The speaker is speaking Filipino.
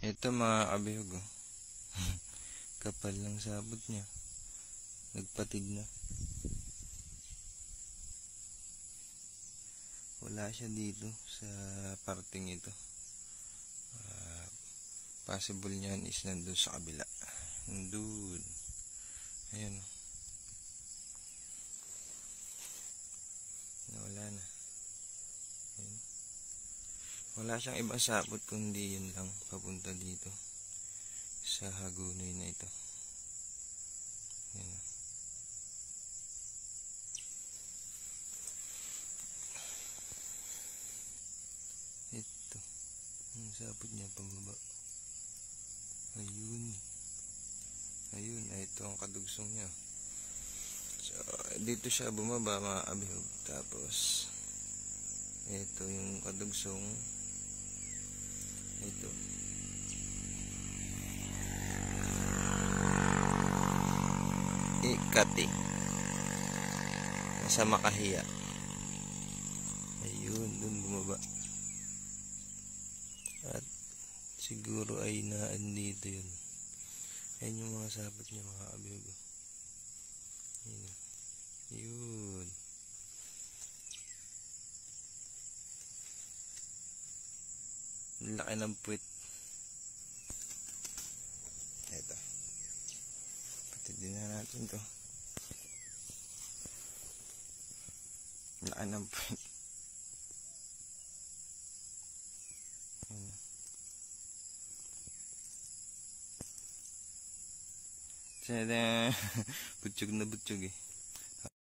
Ito mga kabihog, oh. Kapal ng sabot niya. Nagpatid na. Wala siya dito sa parting ito. Possible niyan is nandun sa kabila. Nandun. Ayan. Nawala na. Ayan. Wala siyang ibang sabot kundi yun lang papunta dito sa hagunoy na ito. Ayan. Ito. Ang sabot niya pababa. Ayun. Ayun. Ito ang kadugsong niya. So, dito siya bumaba mga kabihog. Tapos, ito yung kadugsong. Ito. Ikati. Nasa Makahiya. Ayun. Dun bumaba. At siguro ay naandito yun. Ayan yung mga sabot niya mga kabihog. Ayun. Yun. Laki ng puwit. Ito. Patidin na natin to. Laki ng puwit. Tada! Butsyog na butsyog eh.